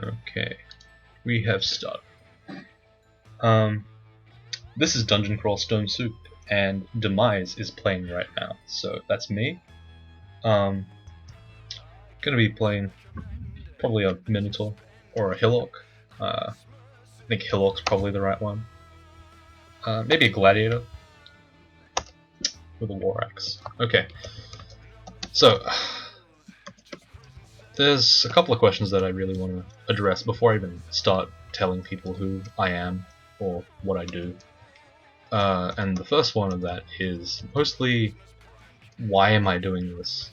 Okay, we have started. This is Dungeon Crawl Stone Soup, and Demise is playing right now, so that's me. Gonna be playing probably a Minotaur or a Hillock. I think Hillock's probably the right one. Maybe a Gladiator with a War Axe. Okay, so there's a couple of questions that I really want to address before I even start telling people who I am or what I do. And the first one of that is mostly, why am I doing this?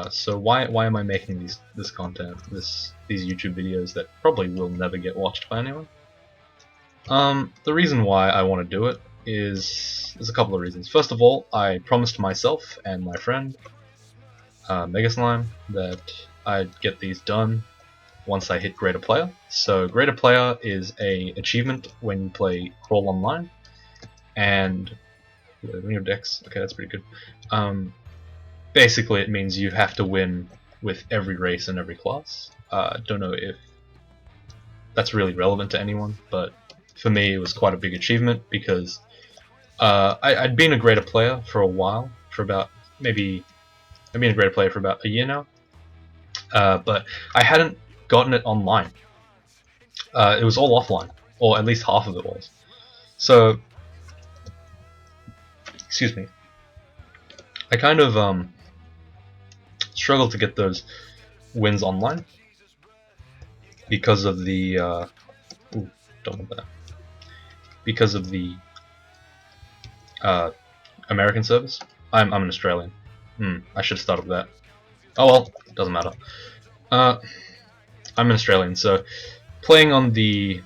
So why am I making this content, these YouTube videos that probably will never get watched by anyone? The reason why I want to do it is there's a couple of reasons. First of all, I promised myself and my friend Mega Slime that I'd get these done once I hit Greater Player. So Greater Player is a achievement when you play Crawl Online, and when your decks, okay, that's pretty good. Basically, it means you have to win with every race and every class. Don't know if that's really relevant to anyone, but for me, it was quite a big achievement because I'd been a Greater Player for a while, for about I've been a Greater Player for about a year now, but I hadn't gotten it online. It was all offline, or at least half of it was. So, excuse me. I kind of struggled to get those wins online because of the don't want that. Because of the American service. I'm an Australian. I should have started with that. Oh well, doesn't matter. I'm an Australian, so playing on the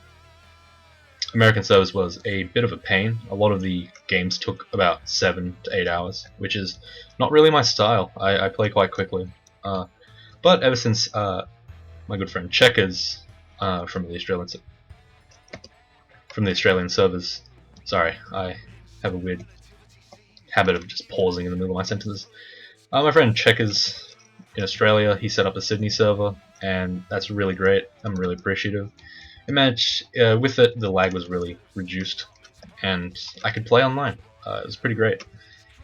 American service was a bit of a pain. A lot of the games took about 7 to 8 hours, which is not really my style. I play quite quickly. But ever since my good friend Checkers from the Australian servers, sorry, I have a weird habit of just pausing in the middle of my sentences. My friend Checkers in Australia, he set up a Sydney server, and that's really great. I'm really appreciative. It managed, with it, the lag was really reduced, and I could play online. It was pretty great.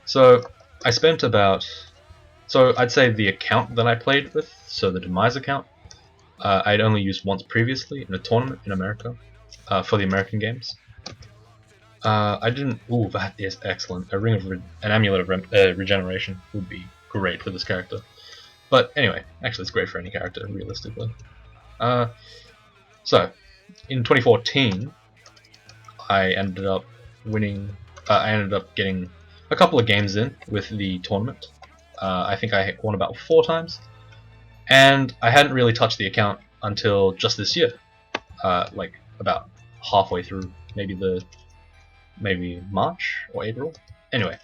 So I spent I'd say the account that I played with, so the Demise account, I'd only used once previously in a tournament in America for the American games. I didn't. Ooh, that is excellent. An amulet of regeneration would be great for this character. But anyway, actually, it's great for any character, realistically. So, in 2014, I ended up winning. I ended up getting a couple of games in with the tournament. I think I won about 4 times, and I hadn't really touched the account until just this year, like about halfway through, maybe March or April. Anyway,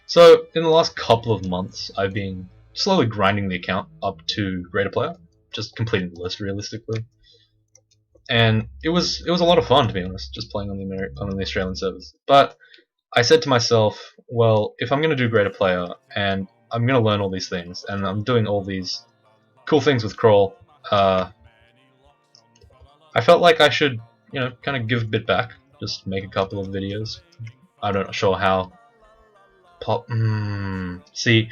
so in the last couple of months, I've been slowly grinding the account up to Greater Player, just completing the list realistically. And it was a lot of fun, to be honest, just playing on the Australian servers. But I said to myself, well, if I'm going to do Greater Player and I'm going to learn all these things, and I'm doing all these cool things with Crawl, I felt like I should, kind of give a bit back, just make a couple of videos. I'm not sure how. See,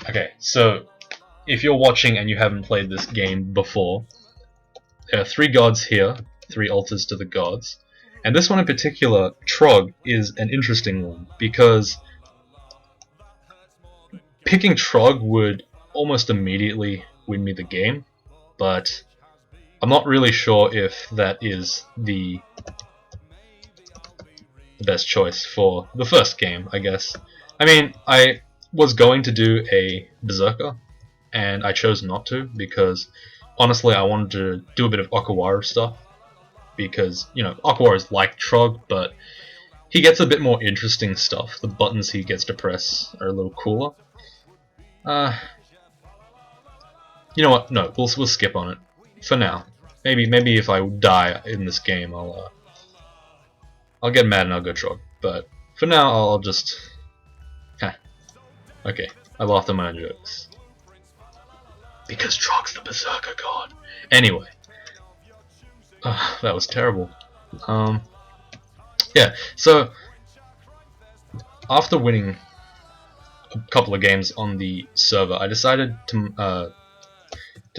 okay, so if you're watching and you haven't played this game before, there are 3 gods here, 3 altars to the gods, and this one in particular, Trog, is an interesting one because picking Trog would almost immediately win me the game, but I'm not really sure if that is the best choice for the first game, I guess. I mean, I was going to do a Berserker, and I chose not to because honestly I wanted to do a bit of Okawaru stuff, because, Okawaru is like Trog, but he gets a bit more interesting stuff. The buttons he gets to press are a little cooler. You know what? No, we'll skip on it for now. Maybe if I die in this game, I'll get mad and I'll go Trog. But for now, I'll just. Okay, I laughed at my own jokes because Trog's the Berserker god. Anyway, That was terrible. Yeah, so after winning a couple of games on the server, I decided to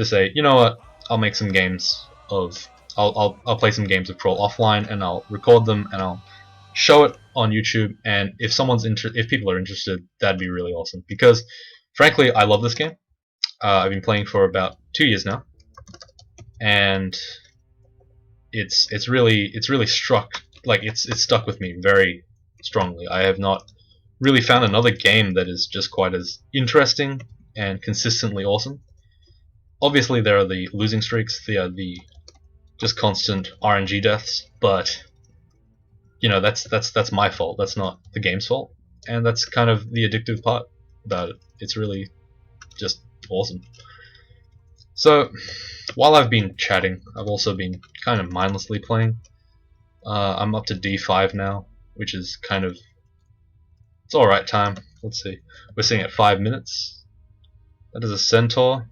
say, you know what, I'll make some games of I'll play some games of Crawl offline, and I'll record them and I'll show it on YouTube. And if people are interested, that'd be really awesome, because frankly, I love this game. I've been playing for about 2 years now, and it's really stuck with me very strongly. I have not really found another game that is just quite as interesting and consistently awesome. Obviously, there are the losing streaks, the just constant RNG deaths, but you know, that's my fault. That's not the game's fault, and that's kind of the addictive part about it. It's really just awesome. So, while I've been chatting, I've also been kind of mindlessly playing. I'm up to D5 now, which is kind of, it's alright time. Let's see, we're sitting at 5 minutes. That is a centaur.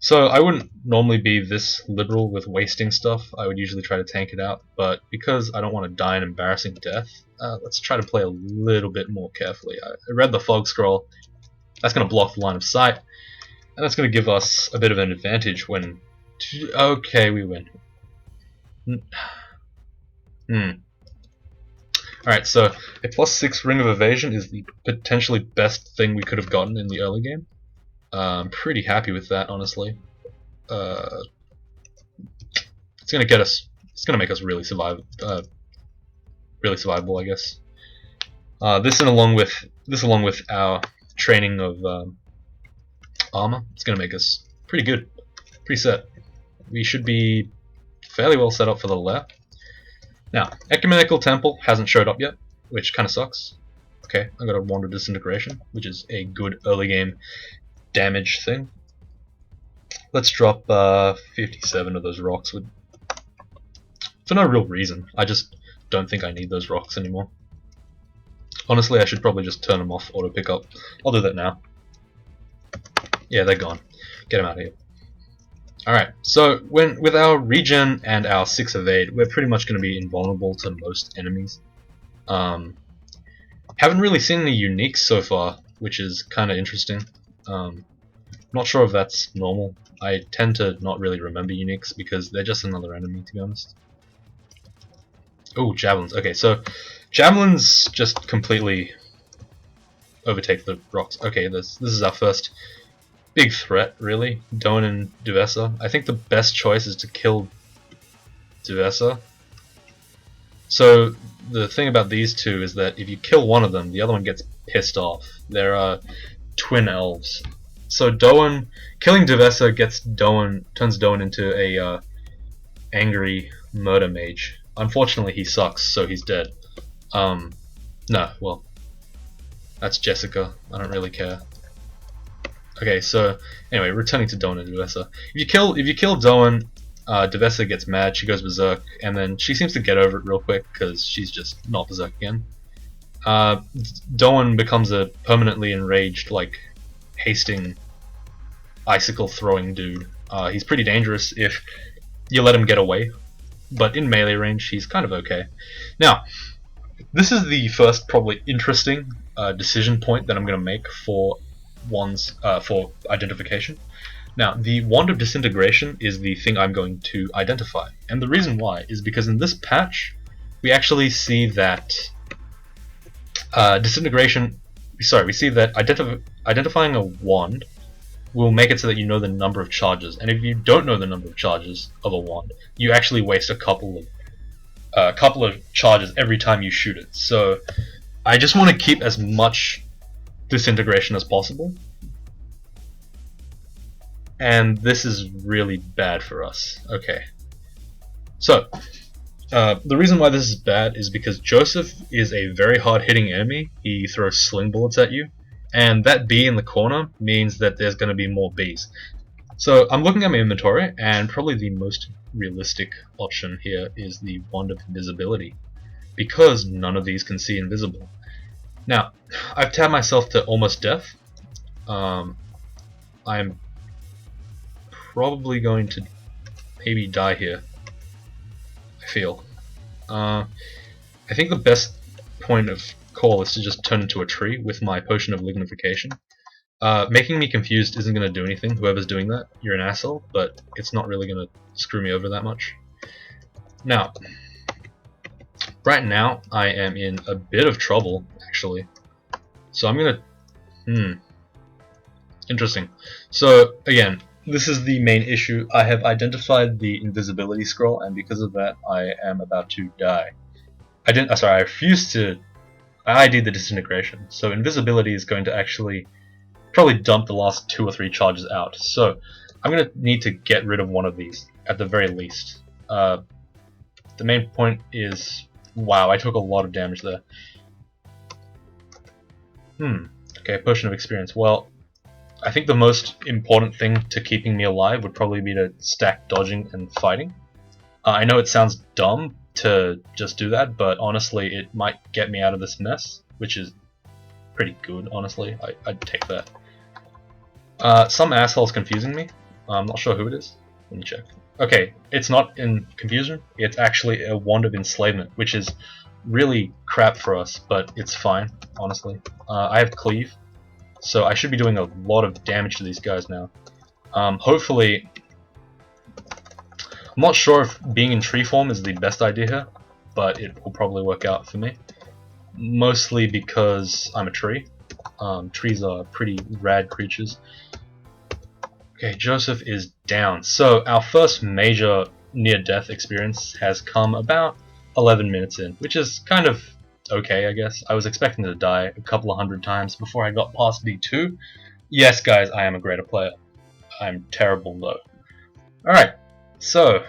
So I wouldn't normally be this liberal with wasting stuff. I would usually try to tank it out, but because I don't want to die an embarrassing death, let's try to play a little bit more carefully. I read the fog scroll. That's going to block the line of sight, and that's going to give us a bit of an advantage when... Okay, we win. Alright, so a +6 Ring of Evasion is the potentially best thing we could have gotten in the early game. I'm pretty happy with that, honestly. It's gonna get us. It's gonna make us really survivable, I guess. This along with our training of armor, it's gonna make us pretty good, pretty set. We should be fairly well set up for the lair. Now, Ecumenical Temple hasn't showed up yet, which kind of sucks. Okay, I got a Wand of Disintegration, which is a good early game damage thing. Let's drop 57 of those rocks for no real reason. I just don't think I need those rocks anymore. Honestly, I should probably just turn them off auto pickup. I'll do that now. Yeah, they're gone. Get them out of here. Alright, so with our regen and our 6 evade, we're pretty much going to be invulnerable to most enemies. Haven't really seen any uniques so far, which is kind of interesting. Not sure if that's normal. I tend to not really remember uniques because they're just another enemy, to be honest. Oh, javelins. Okay, so javelins just completely overtake the rocks. Okay, this is our first big threat, really. Doan and Duvessa. I think the best choice is to kill Duvessa. So the thing about these two is that if you kill one of them, the other one gets pissed off. They're twin elves. So killing Duvessa turns Doan into a angry murder mage. Unfortunately, he sucks, so he's dead. No, well, that's Jessica. I don't really care. Okay, so anyway, returning to Doan and Duvessa. If you kill Doan, Duvessa gets mad. She goes berserk, and then she seems to get over it real quick because she's just not berserk again. Doan becomes a permanently enraged, like, hasting, icicle throwing dude. He's pretty dangerous if you let him get away, but in melee range he's kind of okay. Now, this is the first probably interesting decision point that I'm going to make for for identification. Now, the Wand of Disintegration is the thing I'm going to identify, and the reason why is because in this patch we actually see that we see that identifying a wand will make it so that you know the number of charges, and if you don't know the number of charges of a wand, you actually waste a couple of charges every time you shoot it. So I just want to keep as much disintegration as possible, and this is really bad for us. Okay, so the reason why this is bad is because Joseph is a very hard-hitting enemy. He throws sling bullets at you, and that bee in the corner means that there's going to be more bees. So I'm looking at my inventory, and probably the most realistic option here is the Wand of Invisibility, because none of these can see invisible. Now, I've tabbed myself to almost death. I'm probably going to maybe die here. feel. I think the best point of call is to just turn into a tree with my potion of lignification. Making me confused isn't going to do anything. Whoever's doing that, you're an asshole, but it's not really going to screw me over that much. Now, right now, I am in a bit of trouble, actually. So I'm going to... Interesting. So, again, this is the main issue. I have identified the invisibility scroll, and because of that, I am about to die. I refuse to... I ID'd the disintegration, so invisibility is going to actually probably dump the last 2 or 3 charges out. So I'm going to need to get rid of one of these, at the very least. The main point is... Wow, I took a lot of damage there. Okay, potion of experience. Well, I think the most important thing to keeping me alive would probably be to stack dodging and fighting. I know it sounds dumb to just do that, but honestly it might get me out of this mess, which is pretty good, honestly. I'd take that. Some asshole's confusing me. I'm not sure who it is. Let me check. Okay, it's not in confusion, it's actually a wand of enslavement, which is really crap for us, but it's fine, honestly. I have cleave, so I should be doing a lot of damage to these guys now. Hopefully... I'm not sure if being in tree form is the best idea here, but it will probably work out for me. Mostly because I'm a tree. Trees are pretty rad creatures. Okay, Joseph is down. So our first major near-death experience has come about 11 minutes in, which is kind of okay, I guess. I was expecting to die a couple of 100 times before I got past B2. Yes, guys, I am a greater player. I'm terrible, though. Alright, so,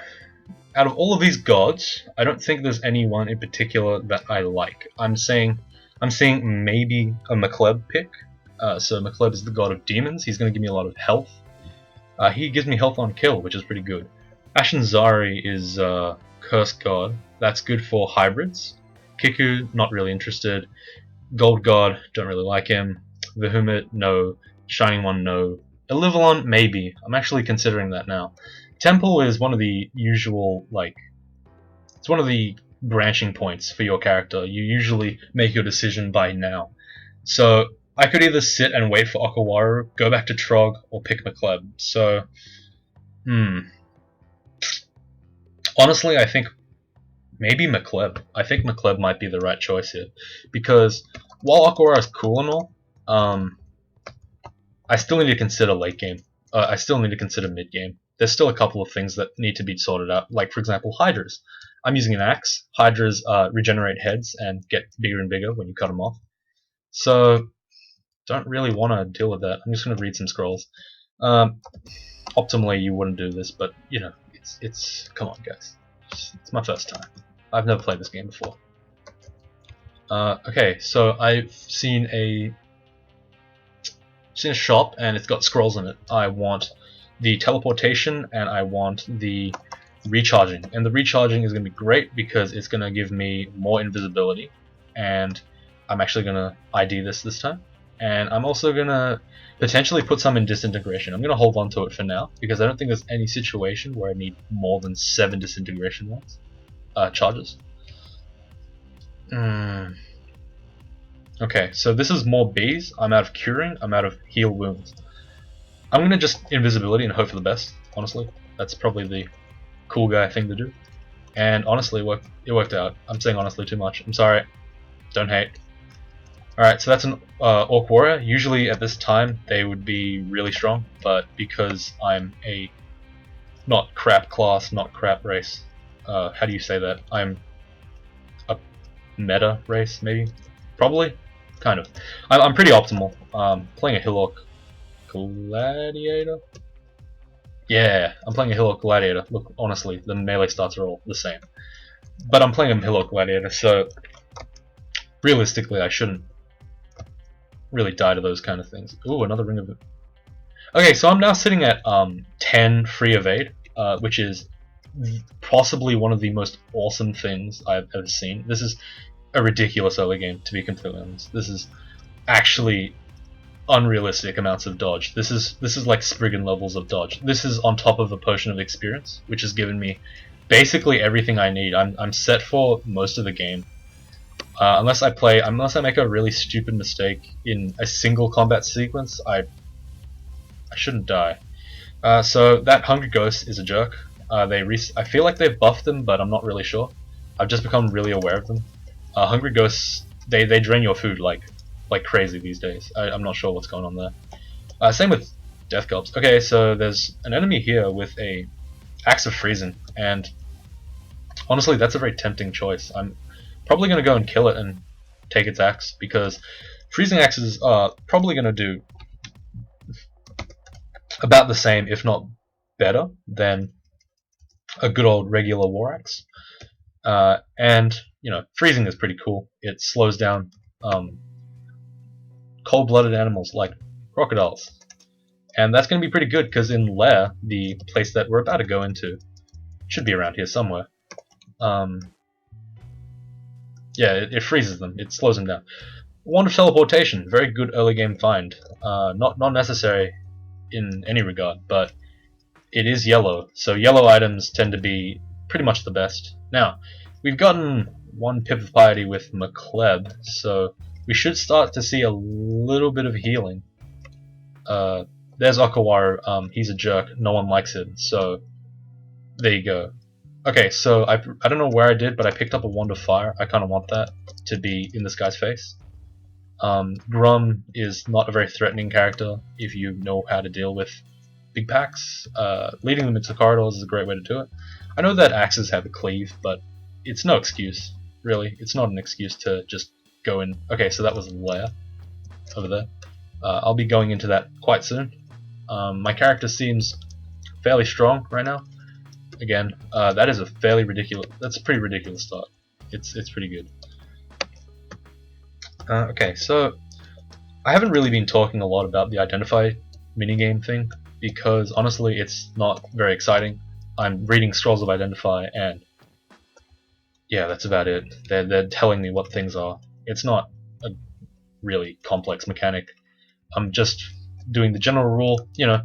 out of all of these gods, I don't think there's anyone in particular that I like. I'm seeing maybe a McLeb pick. So McLeb is the god of demons. He's going to give me a lot of health. He gives me health on kill, which is pretty good. Ashen'Zari is Cursed God. That's good for hybrids. Kiku, not really interested. Gold God, don't really like him. Vehemit, no. Shining One, no. Elivalon, maybe. I'm actually considering that now. Temple is one of the usual, it's one of the branching points for your character. You usually make your decision by now. So, I could either sit and wait for Okawaru, go back to Trog, or pick McLeb. So, honestly, I think maybe McLeb. I think McLeb might be the right choice here. Because, while Okawaru is cool and all, I still need to consider late game. I still need to consider mid game. There's still a couple of things that need to be sorted out, like for example hydras. I'm using an axe. Hydras regenerate heads and get bigger and bigger when you cut them off. So, don't really want to deal with that. I'm just going to read some scrolls. Optimally you wouldn't do this, but you know, it's come on guys. It's my first time. I've never played this game before. Okay, so I've seen a shop and it's got scrolls in it. I want the teleportation and I want the recharging. And the recharging is going to be great because it's going to give me more invisibility, and I'm actually going to ID this time. And I'm also going to potentially put some in disintegration. I'm going to hold on to it for now because I don't think there's any situation where I need more than 7 disintegration ones, charges. Okay, so this is more bees. I'm out of curing, I'm out of heal wounds. I'm gonna just invisibility and hope for the best, honestly. That's probably the cool guy thing to do. And honestly, it worked out. I'm saying honestly too much. I'm sorry. Don't hate. Alright, so that's an Orc Warrior. Usually at this time they would be really strong, but because I'm a not crap class, not crap race, how do you say that? I'm a meta race, maybe? Probably? Kind of. I'm pretty optimal. Playing a Hillock Gladiator? Yeah, I'm playing a Hillock Gladiator. Look, honestly, the melee stats are all the same. But I'm playing a Hillock Gladiator, so realistically I shouldn't really die to those kind of things. Ooh, another Ring of it. Okay, so I'm now sitting at 10 free evade, which is possibly one of the most awesome things I've ever seen. This is a ridiculous early game, to be completely honest. This is actually unrealistic amounts of dodge. This is like Spriggan levels of dodge. This is on top of a potion of experience, which has given me basically everything I need. I'm set for most of the game. Unless I make a really stupid mistake in a single combat sequence, I shouldn't die. So that Hungry Ghost is a jerk. I feel like they've buffed them, but I'm not really sure. I've just become really aware of them. Hungry Ghosts, they drain your food like crazy these days. I'm not sure what's going on there. Same with Death Gulps. Okay, so there's an enemy here with a Axe of Freezing, and honestly, that's a very tempting choice. I'm probably going to go and kill it and take its axe, because Freezing Axes are probably going to do about the same, if not better, than a good old regular War Axe. And, you know, freezing is pretty cool. It slows down cold-blooded animals like crocodiles. And that's going to be pretty good, because in Lair, the place that we're about to go into, should be around here somewhere. Yeah, it freezes them. It slows them down. Wand of Teleportation, very good early game find. Not necessary in any regard, but it is yellow, so yellow items tend to be pretty much the best. Now, we've gotten one Pip of Piety with McCleb, so we should start to see a little bit of healing. There's Okawaru, he's a jerk, no one likes him, so there you go. Okay, so I don't know where I did, but I picked up a Wand of Fire. I kind of want that to be in this guy's face. Grum is not a very threatening character if you know how to deal with big packs. Leading them into corridors is a great way to do it. I know that axes have a cleave, but it's no excuse, really. It's not an excuse to just go in. Okay, so that was Lair over there. I'll be going into that quite soon. My character seems fairly strong right now. Again, that is a fairly ridiculous. That's a pretty ridiculous start. It's pretty good. Okay, so I haven't really been talking a lot about the Identify minigame thing, because honestly it's not very exciting. I'm reading Scrolls of Identify, and yeah, that's about it. They're telling me what things are. It's not a really complex mechanic. I'm just doing the general rule, you know,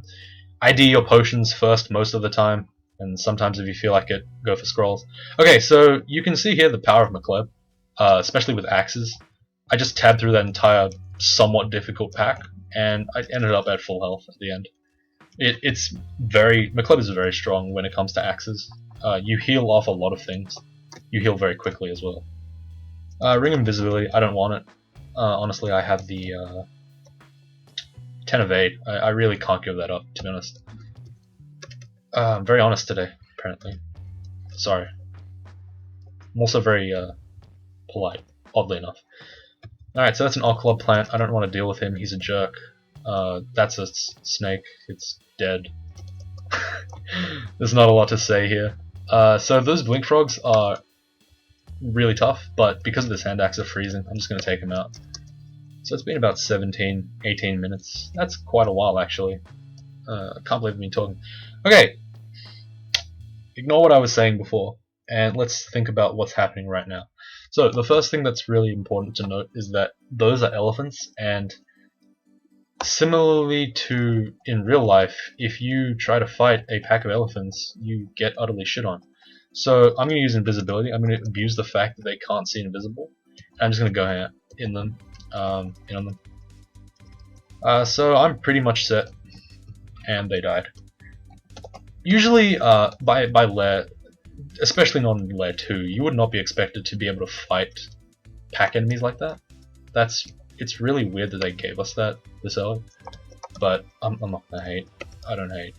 ID your potions first most of the time, and sometimes if you feel like it, go for scrolls. Okay, so you can see here the power of McCleb, especially with axes. I just tabbed through that entire somewhat difficult pack, and I ended up at full health at the end. McCleb is very strong when it comes to axes. You heal off a lot of things. You heal very quickly as well. Ring of Invisibility, I don't want it. Honestly, I have the 10 of 8. I really can't give that up, to be honest. I'm very honest today, apparently. Sorry. I'm also very polite, oddly enough. Alright, so that's an Oclub plant. I don't want to deal with him, he's a jerk. That's a snake, it's dead. There's not a lot to say here. So those blink frogs are really tough, but because of this hand axe of freezing, I'm just going to take them out. So it's been about 17, 18 minutes. That's quite a while, actually. I can't believe I've been talking. Okay, ignore what I was saying before, and let's think about what's happening right now. So the first thing that's really important to note is that those are elephants, and similarly to in real life, if you try to fight a pack of elephants, you get utterly shit on. So I'm going to use invisibility. I'm going to abuse the fact that they can't see invisible. I'm just going to go in them, in on them. So I'm pretty much set, and they died. Usually, by Lair, especially not in Lair 2, you would not be expected to be able to fight pack enemies like that. It's really weird that they gave us that this early, but I'm not gonna hate. I don't hate.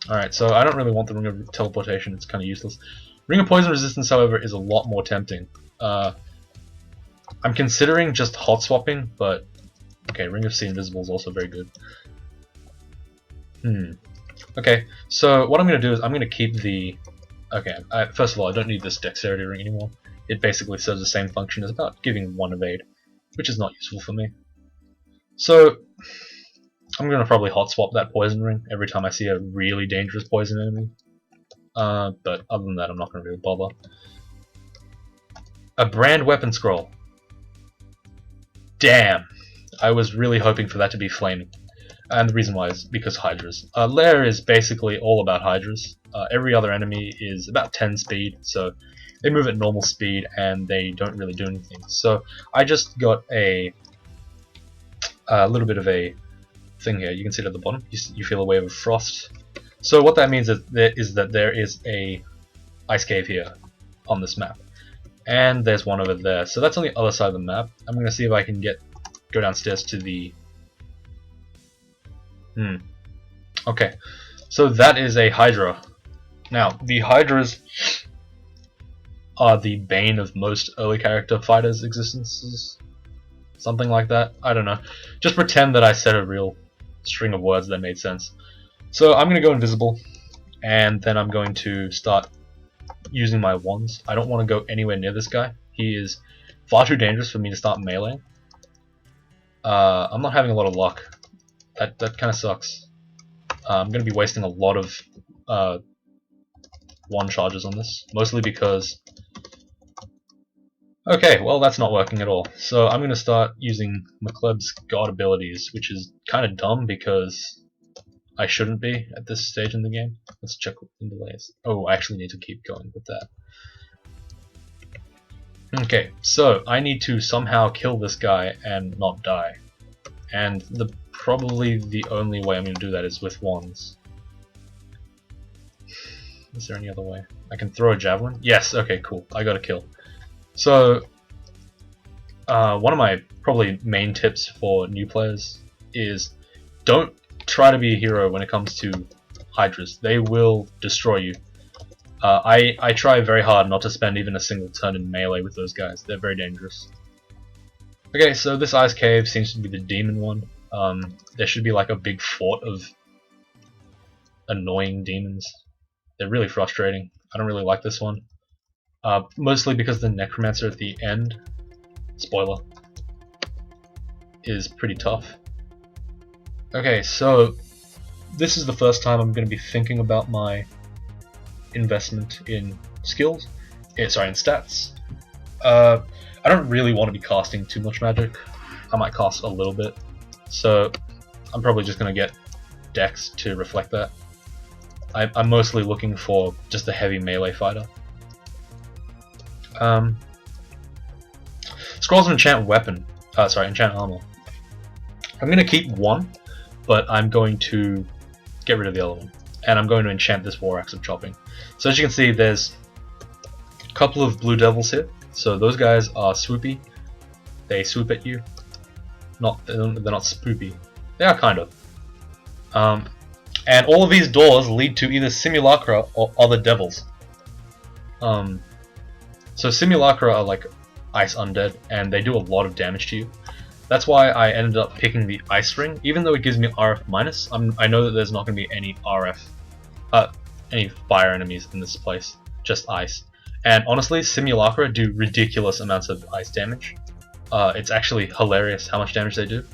Alright, so I don't really want the Ring of Teleportation, it's kind of useless. Ring of Poison Resistance, however, is a lot more tempting. I'm considering just hot swapping, but okay, Ring of See Invisible is also very good. Okay, so what I'm going to do is I'm going to keep the... Okay, first of all, I don't need this Dexterity Ring anymore. It basically serves the same function as about giving 1 evade, which is not useful for me. So, I'm going to probably hot swap that Poison Ring every time I see a really dangerous poison enemy. But other than that, I'm not going to really bother. A Brand Weapon Scroll. Damn! I was really hoping for that to be Flaming. And the reason why is because hydras. Lair is basically all about hydras. Every other enemy is about 10 speed, so they move at normal speed and they don't really do anything. So I just got a little bit of a thing here. You can see it at the bottom. You feel a wave of frost. So what that means is that there is a ice cave here on this map, and there's one over there. So that's on the other side of the map. I'm gonna see if I can go downstairs to the. Okay, so that is a hydra. Now the hydras are the bane of most early character fighters' existences. Something like that. I don't know. Just pretend that I said a real string of words that made sense. So I'm going to go invisible, and then I'm going to start using my wands. I don't want to go anywhere near this guy. He is far too dangerous for me to start meleeing. I'm not having a lot of luck. That kind of sucks. I'm going to be wasting a lot of wand charges on this, mostly because... Okay, well that's not working at all. So I'm going to start using McLeod's god abilities, which is kind of dumb because I shouldn't be at this stage in the game. Let's check the delays. Oh, I actually need to keep going with that. Okay, so I need to somehow kill this guy and not die. And probably the only way I'm going to do that is with wands. Is there any other way? I can throw a javelin? Yes, okay, cool. I got a kill. So, one of my probably main tips for new players is don't try to be a hero when it comes to hydras. They will destroy you. I try very hard not to spend even a single turn in melee with those guys. They're very dangerous. Okay, so this ice cave seems to be the demon one. There should be like a big fort of annoying demons. They're really frustrating. I don't really like this one. Mostly because the necromancer at the end, spoiler, is pretty tough. Okay, so this is the first time I'm going to be thinking about my investment in skills. Sorry, in stats. I don't really want to be casting too much magic. I might cast a little bit, so I'm probably just going to get dex to reflect that. I'm mostly looking for just a heavy melee fighter. Scrolls of enchant weapon. Enchant armor. I'm going to keep one, but I'm going to get rid of the other one. And I'm going to enchant this War Axe of Chopping. So as you can see, there's a couple of blue devils here. So those guys are swoopy. They swoop at you. They're not spoopy. They are kind of. And all of these doors lead to either simulacra or other devils. So simulacra are like ice undead, and they do a lot of damage to you. That's why I ended up picking the ice ring, even though it gives me RF minus. I know that there's not going to be any any fire enemies in this place, just ice. And honestly, simulacra do ridiculous amounts of ice damage. It's actually hilarious how much damage they do.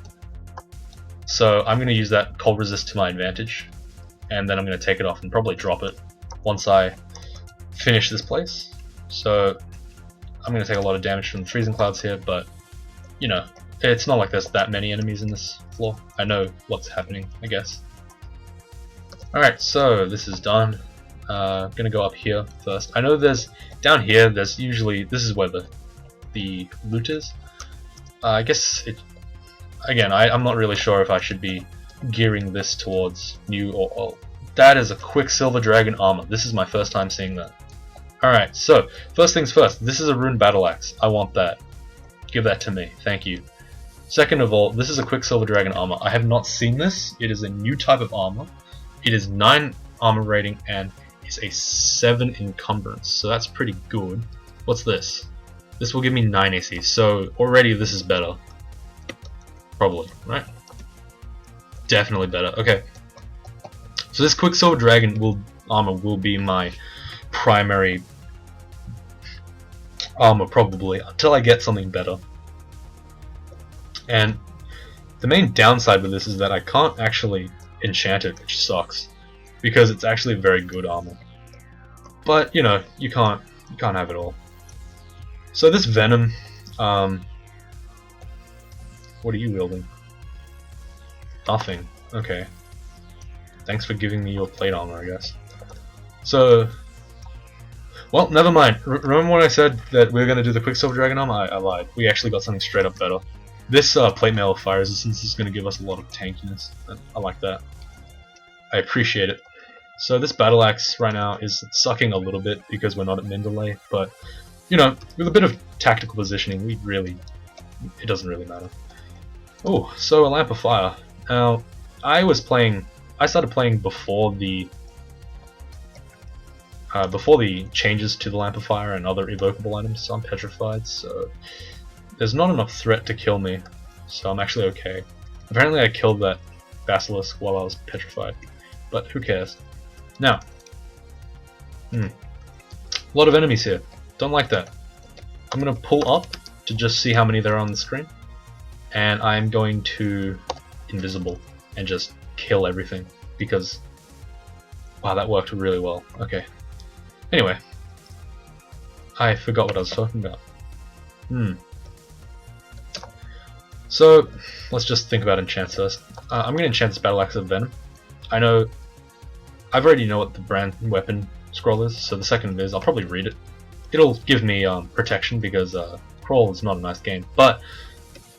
So I'm going to use that cold resist to my advantage, and then I'm going to take it off and probably drop it once I finish this place. So I'm going to take a lot of damage from the freezing clouds here, but you know, it's not like there's that many enemies in this floor. I know what's happening, I guess. Alright, so this is done. I'm going to go up here first. I know down here, there's usually, this is where the loot is. I guess again, I'm not really sure if I should be gearing this towards new or old. That is a Quicksilver Dragon armor. This is my first time seeing that. Alright, so first things first, this is a rune battle axe. I want that. Give that to me, thank you. Second of all, this is a Quicksilver Dragon armor. I have not seen this. It is a new type of armor. It is 9 armor rating and is a 7 encumbrance, so that's pretty good. What's this? This will give me 9 AC, so already this is better. Probably, right? Definitely better. Okay. So this Quicksilver Dragon armor will be my primary armor probably until I get something better. And the main downside with this is that I can't actually enchant it, which sucks, because it's actually very good armor. But you know, you can't have it all. So this venom, what are you wielding? Nothing. Okay. Thanks for giving me your plate armor, I guess. So, well, never mind. Remember when I said that we were going to do the Quicksilver Dragon armor? I lied. We actually got something straight up better. This plate mail of fire resistance is going to give us a lot of tankiness. I like that. I appreciate it. So this battle axe right now is sucking a little bit because we're not at min delay, but you know, with a bit of tactical positioning, it doesn't really matter. Oh, so a lamp of fire. Now, I started playing before the changes to the lamp of fire and other evocable items, so I'm petrified. So there's not enough threat to kill me, so I'm actually okay. Apparently, I killed that basilisk while I was petrified, but who cares? Now, a lot of enemies here. Don't like that. I'm gonna pull up to just see how many there are on the screen, and I'm going to invisible and just kill everything because wow, that worked really well. Okay. Anyway, I forgot what I was talking about. So let's just think about enchants first. I'm gonna enchant this battle axe of venom. I already know what the brand weapon scroll is, so the second is I'll probably read it. It'll give me protection because crawl is not a nice game, but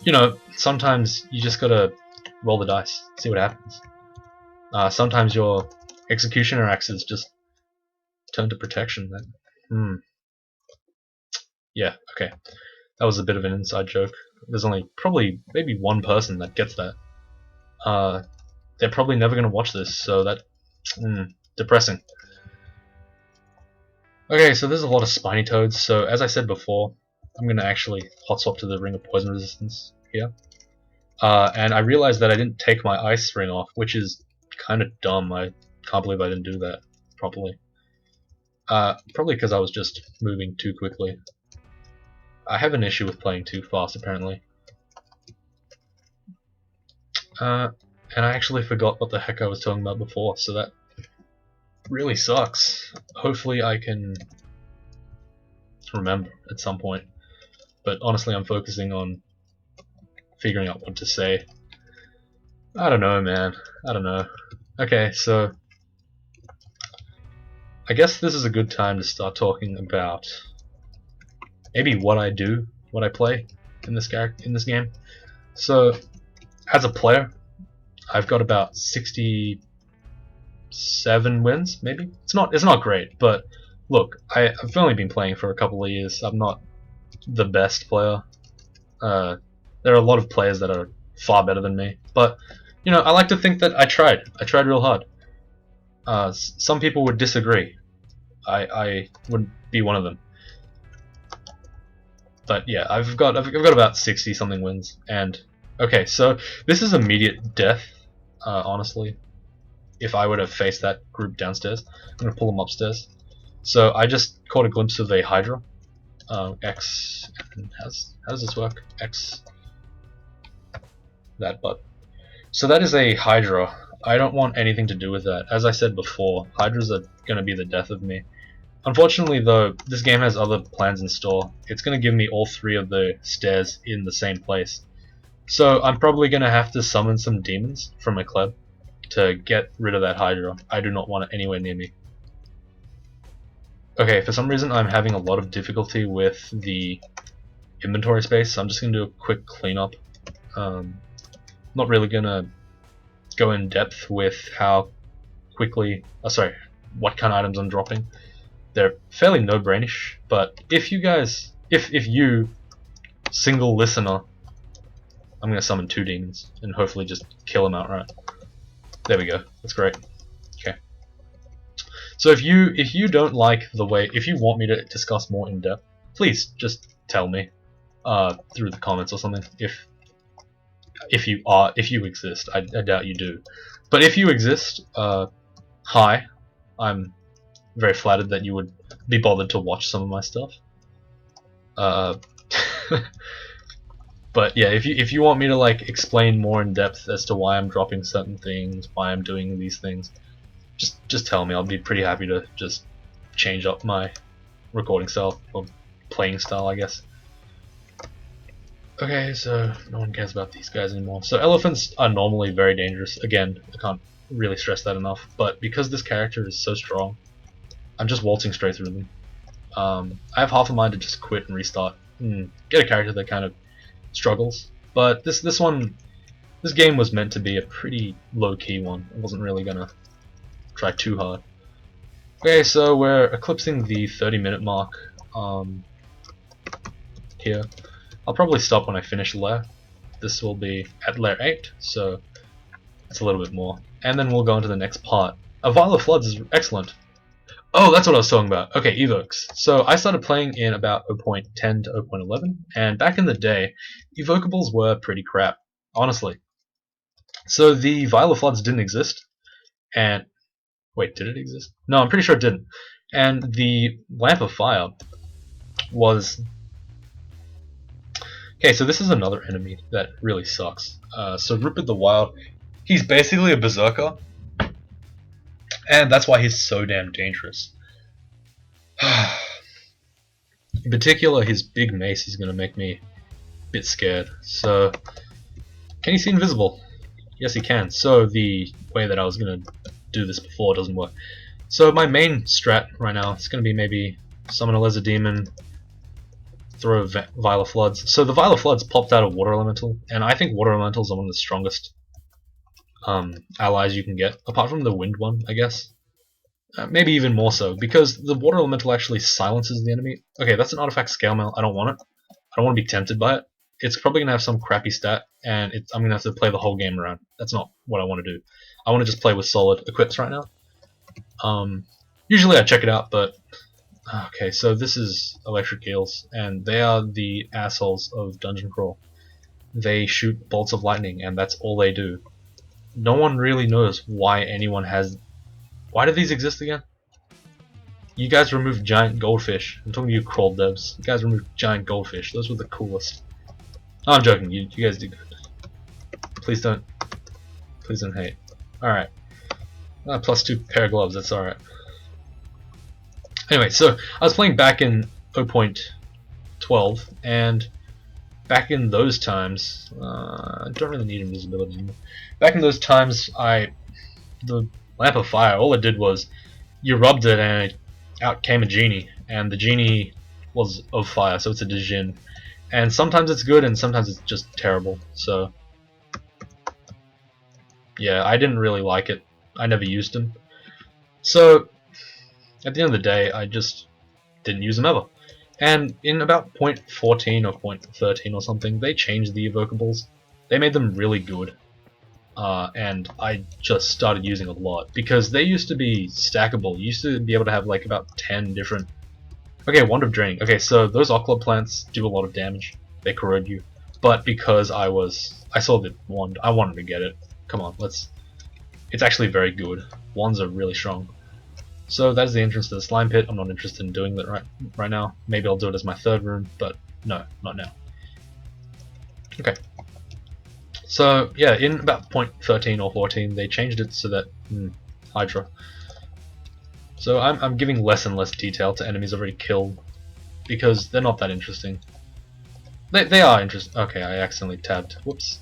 you know, sometimes you just gotta roll the dice, see what happens. Sometimes your executioner axes just turn to protection. Then, yeah, okay, that was a bit of an inside joke. There's only probably maybe one person that gets that. They're probably never gonna watch this, so that depressing. Okay, so there's a lot of spiny toads, so as I said before, I'm going to actually hot swap to the ring of poison resistance here. And I realized that I didn't take my ice ring off, which is kind of dumb. I can't believe I didn't do that properly. Probably because I was just moving too quickly. I have an issue with playing too fast, apparently. And I actually forgot what the heck I was talking about before, so that really sucks. Hopefully I can remember at some point. But honestly, I'm focusing on figuring out what to say. I don't know, man. I don't know. Okay, so I guess this is a good time to start talking about maybe what I do, what I play in this game. So, as a player, I've got about 67 wins, maybe. It's not great, but look, I've only been playing for a couple of years. I'm not the best player. There are a lot of players that are far better than me, but you know, I like to think that I tried. I tried real hard. Some people would disagree. I wouldn't be one of them. But yeah, I've got about 60 something wins, and okay, so this is immediate death. Honestly, if I were to face that group downstairs, I'm gonna pull them upstairs. So I just caught a glimpse of a hydra. X. How does this work? X. That button. So that is a hydra. I don't want anything to do with that. As I said before, hydras are gonna be the death of me. Unfortunately though, this game has other plans in store. It's going to give me all three of the stairs in the same place. So I'm probably going to have to summon some demons from my club to get rid of that hydra. I do not want it anywhere near me. Okay, for some reason I'm having a lot of difficulty with the inventory space, so I'm just going to do a quick cleanup. Not really going to go in depth with how quickly, what kind of items I'm dropping. They're fairly no-brainish, but if you, single listener, I'm gonna summon 2 demons and hopefully just kill them outright. There we go. That's great. Okay. So if you don't like the way, if you want me to discuss more in depth, please just tell me through the comments or something. If you exist, I doubt you do, but if you exist, hi, I'm very flattered that you would be bothered to watch some of my stuff. But yeah, if you want me to like explain more in depth as to why I'm dropping certain things, why I'm doing these things, just tell me. I'll be pretty happy to just change up my recording style or playing style, I guess. Okay, so no one cares about these guys anymore. So elephants are normally very dangerous. Again, I can't really stress that enough. But because this character is so strong, I'm just waltzing straight through them. I have half a mind to just quit and restart and get a character that kind of struggles. But this game was meant to be a pretty low-key one. I wasn't really gonna try too hard. Okay, so we're eclipsing the 30-minute mark here. I'll probably stop when I finish lair. This will be at lair 8, so it's a little bit more. And then we'll go into the next part. A Vial of Floods is excellent. Oh, that's what I was talking about. Okay, evokes. So I started playing in about 0.10 to 0.11, and back in the day, evokables were pretty crap, honestly. So the Vial of Floods didn't exist, and wait, did it exist? No, I'm pretty sure it didn't. And the Lamp of Fire was okay. So this is another enemy that really sucks. So Rupert the Wild, he's basically a berserker, and that's why he's so damn dangerous. In particular, his big mace is going to make me a bit scared. So, can he see invisible? Yes, he can. So the way that I was going to do this before doesn't work. So my main strat right now is going to be maybe summon a Lizard Demon, throw a Vial of Floods. So the Vial of Floods popped out a Water Elemental, and I think Water Elementals are one of the strongest allies you can get, apart from the Wind one, I guess. Maybe even more so, because the Water Elemental actually silences the enemy. Okay, that's an artifact scale mail. I don't want it. I don't want to be tempted by it. It's probably going to have some crappy stat, and I'm going to have to play the whole game around. That's not what I want to do. I want to just play with solid equips right now. Usually I check it out, but okay, so this is Electric Eels, and they are the assholes of Dungeon Crawl. They shoot bolts of lightning, and that's all they do. No one really knows why anyone has... Why do these exist again? You guys removed giant goldfish. I'm talking to you, crawl devs. You guys removed giant goldfish. Those were the coolest. Oh, I'm joking. You guys did good. Please don't hate. Alright. +2 pair of gloves, that's alright. Anyway, so I was playing back in 0.12, and back in those times, I don't really need invisibility anymore. Back in those times, the Lamp of Fire, all it did was you rubbed it and out came a genie, and the genie was of fire, so it's a Djinn. And sometimes it's good, and sometimes it's just terrible. So yeah, I didn't really like it. I never used them. So at the end of the day, I just didn't use them ever. And in about 0.14 or 0.13 or something, they changed the evokables. They made them really good. And I just started using a lot, because they used to be stackable. You used to be able to have like about 10 different... Okay, Wand of Draining. Okay, so those HoGl plants do a lot of damage. They corrode you. But because I saw the wand, I wanted to get it. Come on, it's actually very good. Wands are really strong. So that is the entrance to the slime pit. I'm not interested in doing that right now. Maybe I'll do it as my third room, but no, not now. Okay. So yeah, in about 0.13 or 14, they changed it so that Hydra. So I'm giving less and less detail to enemies already killed, because they're not that interesting. They are interesting. Okay, I accidentally tabbed. Whoops,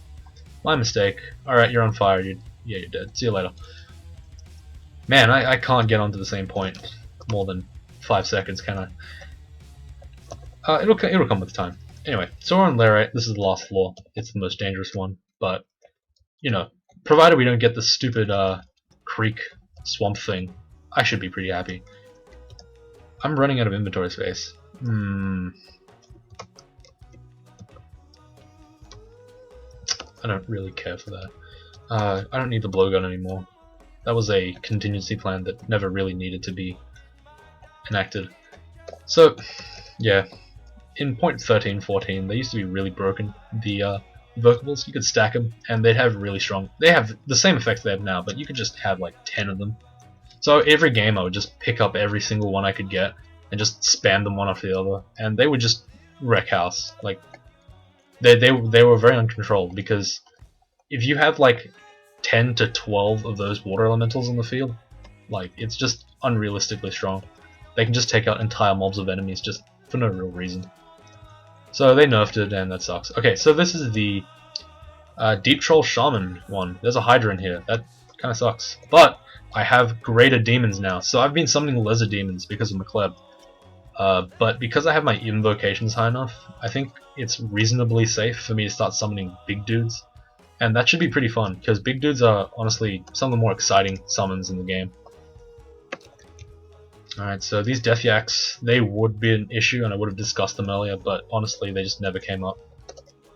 my mistake. All right, you're on fire. Yeah, you're dead. See you later. Man, I can't get onto the same point more than 5 seconds, can I? It'll come with time. Anyway, so we're on layer 8. This is the last floor. It's the most dangerous one, but you know, provided we don't get the stupid creek swamp thing, I should be pretty happy. I'm running out of inventory space. I don't really care for that. I don't need the blowgun anymore. That was a contingency plan that never really needed to be enacted. So, yeah, in 0.13, 14, they used to be really broken. The evokables, you could stack them, and they'd have really strong... They have the same effects they have now, but you could just have like 10 of them. So every game I would just pick up every single one I could get, and just spam them one after the other, and they would just wreck house. Like, they were very uncontrolled, because if you have like 10 to 12 of those water elementals in the field, like, it's just unrealistically strong. They can just take out entire mobs of enemies just for no real reason. So they nerfed it, and that sucks. Okay, so this is the Deep Troll Shaman one. There's a Hydra in here. That kind of sucks. But I have greater demons now, so I've been summoning lesser demons because of McLeb. But because I have my invocations high enough, I think it's reasonably safe for me to start summoning big dudes. And that should be pretty fun, because big dudes are honestly some of the more exciting summons in the game. Alright, so these Death Yaks, they would be an issue, and I would have discussed them earlier, but honestly they just never came up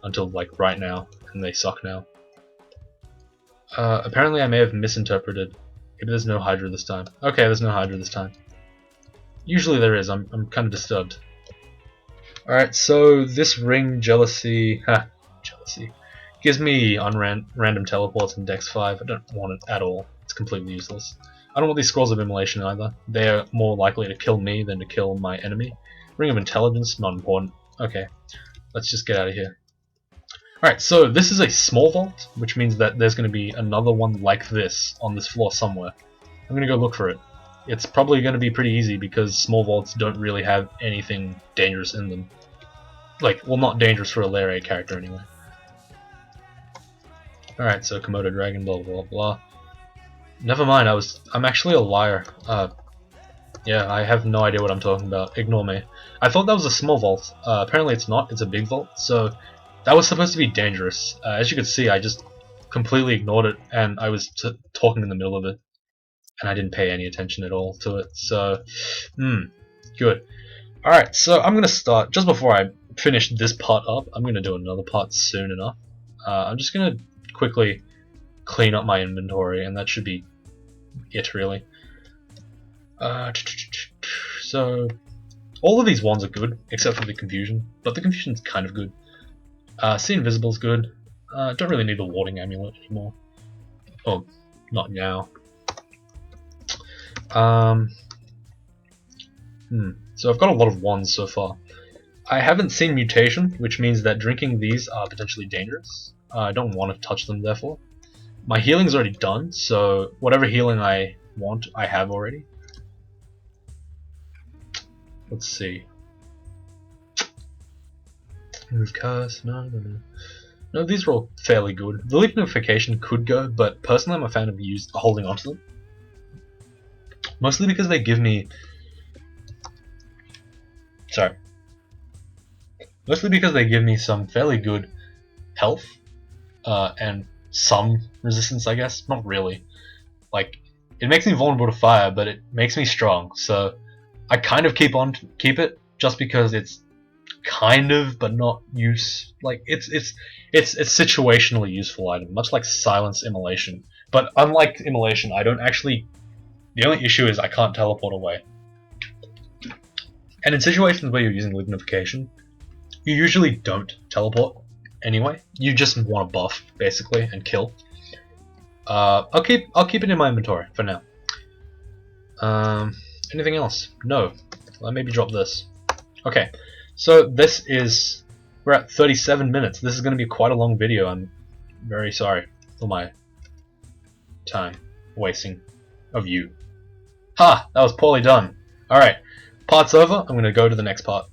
until like right now, and they suck now. Apparently I may have misinterpreted. Maybe there's no Hydra this time. Okay, there's no Hydra this time. Usually there is. I'm kind of disturbed. Alright, so this ring jealousy, jealousy, gives me random teleports in Dex 5. I don't want it at all. It's completely useless. I don't want these scrolls of immolation either. They're more likely to kill me than to kill my enemy. Ring of intelligence, not important. Okay, let's just get out of here. Alright, so this is a small vault, which means that there's going to be another one like this on this floor somewhere. I'm going to go look for it. It's probably going to be pretty easy because small vaults don't really have anything dangerous in them. Like, well, not dangerous for a Lair 8 character anyway. Alright, so Komodo Dragon, blah blah blah. Never mind, I'm actually a liar. Yeah, I have no idea what I'm talking about. Ignore me. I thought that was a small vault. Apparently it's not, it's a big vault, so that was supposed to be dangerous. As you can see, I just completely ignored it, and I was talking in the middle of it, and I didn't pay any attention at all to it, so, good. Alright, so I'm gonna start, just before I finish this part up, I'm gonna do another part soon enough. I'm just gonna quickly clean up my inventory, and that should be it, really. So, all of these ones are good, except for the Confusion, but the Confusion's kind of good. See Invisible's good. Don't really need the Warding Amulet anymore. Oh, not now. So I've got a lot of wands so far. I haven't seen Mutation, which means that drinking these are potentially dangerous. I don't want to touch them, therefore. My healing's already done, so whatever healing I want, I have already. Let's see. Move curse, no. No, these are all fairly good. The Leap Notification could go, but personally I'm a fan of holding onto them. Mostly because they give me... Sorry. Mostly because they give me some fairly good health, and some resistance, I guess. Not really. Like, it makes me vulnerable to fire, but it makes me strong, so I kind of keep it, just because it's kind of, but not use. Like, it's situationally useful item, much like Silence Immolation. But unlike Immolation, I don't actually... The only issue is I can't teleport away. And in situations where you're using Lignification, you usually don't teleport anyway. You just want to buff, basically, and kill. I'll keep it in my inventory for now. Anything else? No. I'll maybe drop this. Okay, so this is... We're at 37 minutes. This is going to be quite a long video. I'm very sorry for my time wasting of you. Ha! That was poorly done. Alright, part's over. I'm going to go to the next part.